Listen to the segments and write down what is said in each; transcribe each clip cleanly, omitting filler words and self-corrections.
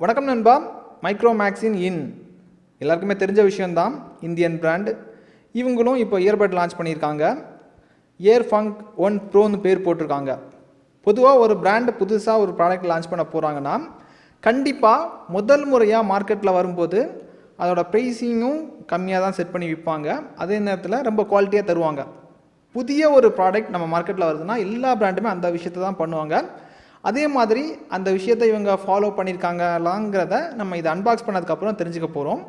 வணக்கம் நண்பா. மைக்ரோமேக்ஸின் எல்லாருக்குமே தெரிஞ்ச விஷயந்தான். Indian brand. இவங்களும் இப்போ இயர்பட் லான்ச் பண்ணியிருக்காங்க. ஏர்ஃபங்க் 1 ப்ரோன்னு பேர் போட்டிருக்காங்க. பொதுவாக ஒரு பிராண்டு புதுசாக ஒரு ப்ராடக்ட் லான்ச் பண்ண போகிறாங்கன்னா கண்டிப்பாக முதல் முறையாக மார்க்கெட்டில் வரும்போது அதோட ப்ரைஸிங்கும் கம்மியாக தான் செட் பண்ணி விற்பாங்க. அதே நேரத்தில் ரொம்ப குவாலிட்டியாக தருவாங்க. புதிய ஒரு ப்ராடக்ட் நம்ம மார்க்கெட்டில் வருதுன்னா எல்லா பிராண்டுமே அந்த விஷயத்தை தான் பண்ணுவாங்க. அதே மாதிரி அந்த விஷயத்தை இவங்க ஃபாலோ பண்ணியிருக்காங்களாங்கிறத நம்ம இதை அன்பாக்ஸ் பண்ணதுக்கப்புறம் தெரிஞ்சுக்க போகிறோம்.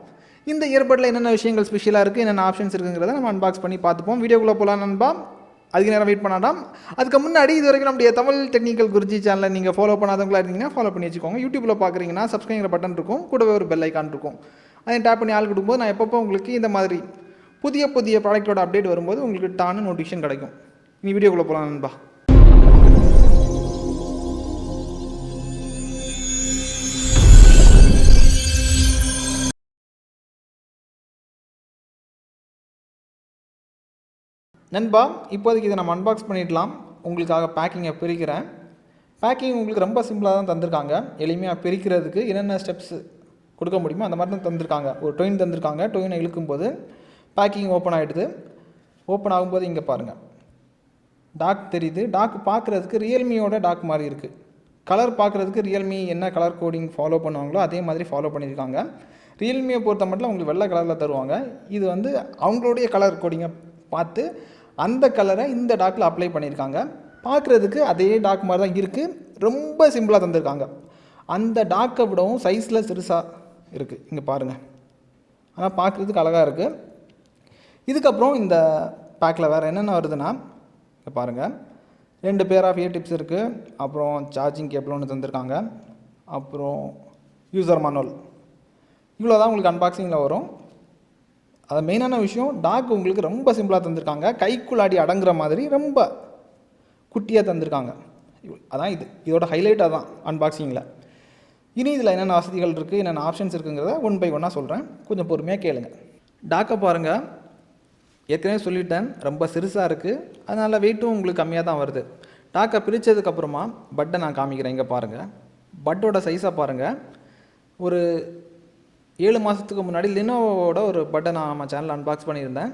இந்த இயர்பட்டில் என்னென்ன விஷயங்கள் ஸ்பெஷலாக இருக்குது, என்னென்ன ஆப்ஷன்ஸ் இருக்குங்கிறத நம்ம அன்பாக்ஸ் பண்ணி பார்த்துப்போம். வீடியோக்குள்ளே போகலாம் நண்பா. அதிக நேரம் வெயிட் பண்ணாடாம். அதுக்கு முன்னாடி இது வரைக்கும் நம்முடைய தமிழ் டெக்னிக்கல் குருஜி சேனலை நீங்கள் ஃபாலோ பண்ணாதவங்களா இருந்தீங்கன்னா ஃபாலோ பண்ணி வச்சுக்கோங்க. யூடியூப்பில் பார்க்குறீங்கன்னா சப்ஸ்கிரைங்கிற பட்டன் இருக்கும், கூடவே ஒரு பெல் ஐக்கான் இருக்கும். அதை டேப் பண்ணி ஆள் கொடுக்கும்போது நான் எப்பப்போ உங்களுக்கு இந்த மாதிரி புதிய புதிய ப்ராடக்ட்டோட அப்டேட் வரும்போது உங்களுக்கு டான்னு நோட்டிஃபிகேஷன் கிடைக்கும். நீ வீடியோக்குள்ளே போகலாம் நண்பா. நண்பா, இப்போதைக்கு இதை நம்ம அன்பாக்ஸ் பண்ணிடலாம். உங்களுக்காக பேக்கிங்கை பிரிக்கிறேன். பேக்கிங் உங்களுக்கு ரொம்ப சிம்பிளாக தான் தந்திருக்காங்க. எளிமையாக பிரிக்கிறதுக்கு என்னென்ன ஸ்டெப்ஸ் கொடுக்க முடியுமோ அந்த மாதிரி தான் தந்திருக்காங்க. ஒரு டொயின் தந்திருக்காங்க. டொயினை இழுக்கும்போது பேக்கிங் ஓப்பன் ஆகிடுது. ஓப்பன் ஆகும்போது இங்கே பாருங்கள், டாக் தெரியுது. டாக் பார்க்குறதுக்கு ரியல்மியோட டாக் மாதிரி இருக்குது. கலர் பார்க்குறதுக்கு ரியல்மி என்ன கலர் கோடிங் ஃபாலோ பண்ணுவாங்களோ அதே மாதிரி ஃபாலோ பண்ணியிருக்காங்க. ரியல்மியை பொறுத்த மட்டும் உங்களுக்கு வெள்ளை கலரில் தருவாங்க. இது வந்து அவங்களுடைய கலர் கோடிங்கை பார்த்து அந்த கலரை இந்த டாக்கில் அப்ளை பண்ணியிருக்காங்க. பார்க்குறதுக்கு அதே டாக் மாதிரி தான் இருக்குது. ரொம்ப சிம்பிளாக தந்திருக்காங்க. அந்த டாக்கை விடவும் சைஸில் சிறுசாக இருக்குது. இங்கே பாருங்கள். ஆனால் பார்க்குறதுக்கு அழகாக இருக்குது. இதுக்கப்புறம் இந்த பேக்கில் வேறு என்னென்ன வருதுன்னா இங்கே பாருங்கள், 2 பேர் ஆஃப் இயர் டிப்ஸ் இருக்குது. அப்புறம் சார்ஜிங் கேபிள் ஒன்று தந்திருக்காங்க. அப்புறம் யூசர் மேனுவல். இவ்வளோ தான் உங்களுக்கு அன்பாக்சிங்கில் வரும். அது மெயினான விஷயம், டாக் உங்களுக்கு ரொம்ப சிம்பிளாக தந்திருக்காங்க. கைக்குள்ளாடி அடங்குற மாதிரி ரொம்ப குட்டியாக தந்திருக்காங்க. அதான் இதோட ஹைலைட்டாக தான் அன்பாக்சிங்கில். இனி இதில் என்னென்ன வசதிகள் இருக்குது, என்னென்ன ஆப்ஷன்ஸ் இருக்குங்கிறத 1 பை 1 சொல்கிறேன். கொஞ்சம் பொறுமையாக கேளுங்க. டாக்கை பாருங்கள். ஏற்கனவே சொல்லிட்டேன், ரொம்ப சிறுசாக இருக்குது. அதனால் வெயிட்டும் உங்களுக்கு கம்மியாக தான் வருது. டாக்கை பிரித்ததுக்கப்புறமா பட்டை நான் காமிக்கிறேன். இங்கே பாருங்கள், பட்டோட சைஸாக பாருங்கள். ஒரு 7 மாதத்துக்கு முன்னாடி லினோவோட ஒரு பட்டை நான் நம்ம சேனலில் அன்பாக்ஸ் பண்ணியிருந்தேன்.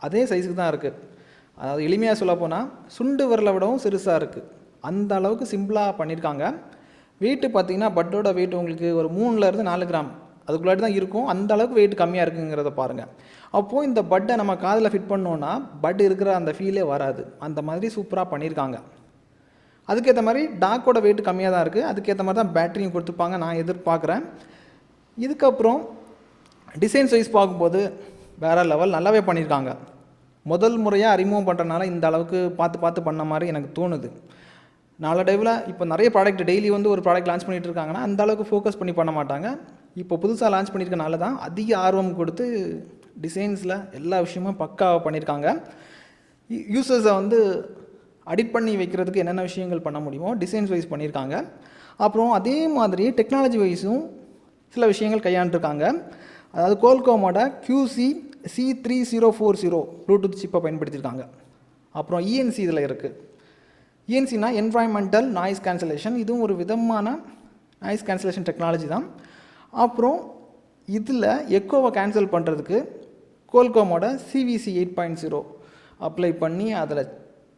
அதே சைஸுக்கு தான் இருக்குது. அதாவது எளிமையாக சொல்லப்போனால் சுண்டு விரலை விடவும் சிறுசாக இருக்குது. அந்த அளவுக்கு சிம்பிளாக பண்ணியிருக்காங்க. வெயிட்டு பார்த்திங்கன்னா பட்டோட வெயிட் உங்களுக்கு ஒரு 3லேருந்து 4 கிராம் அதுக்குள்ளாடி தான் இருக்கும். அந்த அளவுக்கு வெயிட் கம்மியாக இருக்குங்கிறத பாருங்கள். அப்போது இந்த பட்டை நம்ம காதில் ஃபிட் பண்ணோன்னா பட் இருக்கிற அந்த ஃபீலே வராது. அந்த மாதிரி சூப்பராக பண்ணியிருக்காங்க. அதுக்கேற்ற மாதிரி டாக்கோட வெயிட் கம்மியாக தான் இருக்குது. அதுக்கேற்ற மாதிரி தான் பேட்டரியும் கொடுத்துருப்பாங்க நான் எதிர்பார்க்குறேன். இதுக்கப்புறம் டிசைன்ஸ் வைஸ் பார்க்கும்போது வேறு லெவல் நல்லாவே பண்ணியிருக்காங்க. முதல் முறையாக அறிமுகம் பண்ணுறனால இந்த அளவுக்கு பார்த்து பண்ண மாதிரி எனக்கு தோணுது. நாளடைவில் இப்போ நிறைய ப்ராடக்ட் டெய்லி வந்து ஒரு ப்ராடக்ட் லான்ச் பண்ணிகிட்டு இருக்காங்கன்னா அந்த அளவுக்கு ஃபோக்கஸ் பண்ண மாட்டாங்க. இப்போ புதுசாக லான்ச் பண்ணியிருக்கனால தான் அதிக ஆர்வம் கொடுத்து டிசைன்ஸில் எல்லா விஷயமும் பக்காவாக பண்ணியிருக்காங்க. யூசர்ஸை வந்து அடிட் பண்ணி வைக்கிறதுக்கு என்னென்ன விஷயங்கள் பண்ண முடியுமோ டிசைன்ஸ் வைஸ் பண்ணியிருக்காங்க. அப்புறம் அதே மாதிரி டெக்னாலஜி வைஸும் சில விஷயங்கள் கையாண்டுருக்காங்க. அதாவது கோல்கோமோட QC3040 ப்ளூடூத் சிப்பை பயன்படுத்தியிருக்காங்க. அப்புறம் ENC இதில் இருக்குது. ENCனா என்வாயன்மெண்டல் நாய்ஸ் கேன்சலேஷன். இதுவும் ஒரு விதமான நாய்ஸ் கேன்சலேஷன் டெக்னாலஜி தான். அப்புறம் இதில் எக்கோவை கேன்சல் பண்ணுறதுக்கு கோல்கோமோட CVC 8.0 அப்ளை பண்ணி அதில்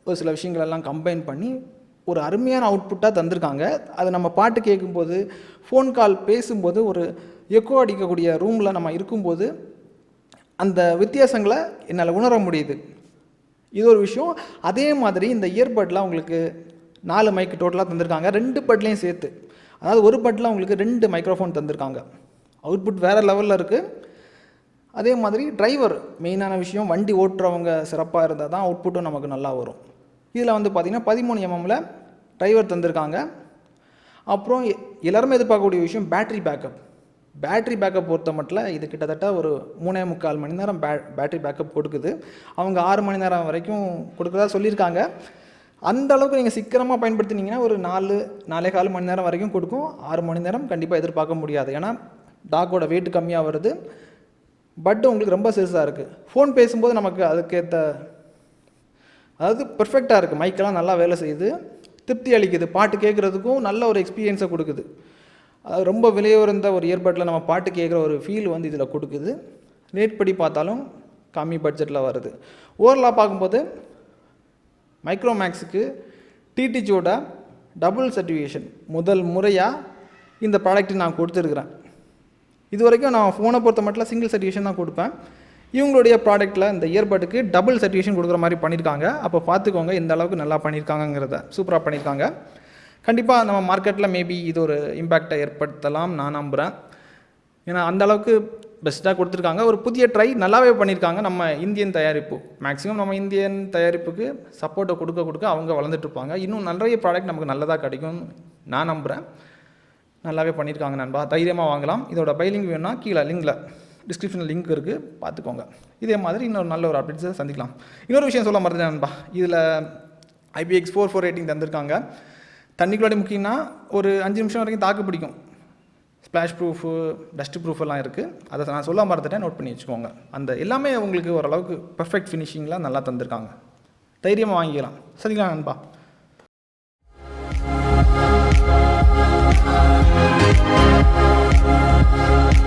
ஒரு சில விஷயங்களெல்லாம் கம்பைன் பண்ணி ஒரு அருமையான அவுட்புட்டாக தந்திருக்காங்க. அது நம்ம பாட்டு கேட்கும்போது, ஃபோன் கால் பேசும்போது, ஒரு எக்கோ அடிக்கக்கூடிய ரூமில் நம்ம இருக்கும்போது அந்த வித்தியாசங்களை என்னால் உணர முடியுது. இது ஒரு விஷயம். அதே மாதிரி இந்த இயர்பட்டில் உங்களுக்கு 4 மைக் டோட்டலாக தந்திருக்காங்க, 2 பட்லேயும் சேர்த்து. அதாவது ஒரு பட்டில் உங்களுக்கு 2 மைக்ரோஃபோன் தந்திருக்காங்க. அவுட்புட் வேறு லெவலில் இருக்குது. அதே மாதிரி டிரைவர் மெயினான விஷயம், வண்டி ஓட்டுறவங்க சிறப்பாக இருந்தால் தான் அவுட்புட்டும் நமக்கு நல்லா வரும். இதில் வந்து பார்த்திங்கன்னா 13 mmல டிரைவர் தந்திருக்காங்க. அப்புறம் எல்லாருமே எதிர்பார்க்கக்கூடிய விஷயம் பேட்ரி பேக்கப். பேட்ரி பேக்கப் பொறுத்த மட்டும் இது கிட்டத்தட்ட ஒரு 3.25 மணி நேரம் பேட்ரி பேக்கப் கொடுக்குது. அவங்க 6 மணி நேரம் வரைக்கும் கொடுக்குறதா சொல்லியிருக்காங்க. அந்த அளவுக்கு நீங்கள் சீக்கிரமாக பயன்படுத்தினீங்கன்னா ஒரு 4-4.25 மணி நேரம் வரைக்கும் கொடுக்கும். 6 மணி நேரம் கண்டிப்பாக எதிர்பார்க்க முடியாது. ஏன்னா டாக்கோட வெயிட் கம்மியாக வருது. பட் உங்களுக்கு ரொம்ப சிறுசாக இருக்குது. ஃபோன் பேசும்போது நமக்கு அதுக்கேற்ற அதாவது பெர்ஃபெக்டாக இருக்குது. மைக்கெல்லாம் நல்லா வேலை செய்யுது, திருப்தி அளிக்குது. பாட்டு கேட்குறதுக்கும் நல்ல ஒரு எக்ஸ்பீரியன்ஸை கொடுக்குது. அது ரொம்ப விலையுறந்த ஒரு இயர்பட்டில் நம்ம பாட்டு கேட்குற ஒரு ஃபீல் வந்து இதில் கொடுக்குது. ரேட் படி பார்த்தாலும் கம்மி பட்ஜெட்டில் வருது. ஓவரலாக பார்க்கும்போது மைக்ரோமேக்ஸுக்கு டிடிஜியோட டபுள் சர்டிஃபிகேஷன் முதல் முறையாக இந்த ப்ராடக்ட்டு நான் கொடுத்துருக்குறேன். இது வரைக்கும் நான் ஃபோனை பொறுத்த மட்டும் சிங்கிள் சர்டிஃபிகேஷன் தான் கொடுப்பேன். இவங்களுடைய ப்ராடக்ட்டில் இந்த இயர்பட்டுக்கு டபுள் சர்டிஃபிகேஷன் கொடுக்குற மாதிரி பண்ணியிருக்காங்க. அப்போ பார்த்துக்கோங்க எந்த அளவுக்கு நல்லா பண்ணியிருக்காங்கங்கிறத. சூப்பராக பண்ணியிருக்காங்க. கண்டிப்பாக நம்ம மார்க்கெட்டில் மேபி இது ஒரு இம்பேக்டை ஏற்படுத்தலாம் நான் நம்புகிறேன். ஏன்னா அந்தளவுக்கு பெஸ்ட்டாக கொடுத்துருக்காங்க. ஒரு புதிய ட்ரை நல்லாவே பண்ணியிருக்காங்க. நம்ம இந்தியன் தயாரிப்பு மேக்ஸிமம் நம்ம இந்தியன் தயாரிப்புக்கு சப்போர்ட்டை கொடுக்க அவங்க வளர்ந்துட்டுருப்பாங்க. இன்னும் நிறைய ப்ராடக்ட் நமக்கு நல்லதாக கிடைக்கும்னு நான் நம்புகிறேன். நல்லாவே பண்ணியிருக்காங்க நண்பா. தைரியமாக வாங்கலாம். இதோட பை லிங்க் வேணும்னா கீழே லிங்கில் டிஸ்கிரிப்ஷனில் லிங்க் இருக்குது, பார்த்துக்கோங்க. இதே மாதிரி இன்னொரு நல்ல ஒரு அப்டேட்ஸை சந்திக்கலாம். இன்னொரு விஷயம் சொல்ல மறந்துட்டேன் நண்பா. இதில் IPX 4 ரேட்டிங் தந்திருக்காங்க. தண்ணிக்குள்ளாடி முக்கியம்னா ஒரு 5 நிமிஷம் வரைக்கும் தாக்கு பிடிக்கும். ஸ்ப்ளாஷ் ப்ரூஃபு, டஸ்ட் ப்ரூஃப் எல்லாம் இருக்குது. அதை நான் சொல்ல மறந்துட்டேன், நோட் பண்ணி வச்சுக்கோங்க. அந்த எல்லாமே உங்களுக்கு ஓரளவுக்கு பர்ஃபெக்ட் ஃபினிஷிங்லாம் நல்லா தந்திருக்காங்க. தைரியமாக வாங்கிக்கலாம். சரிங்களா நண்பா?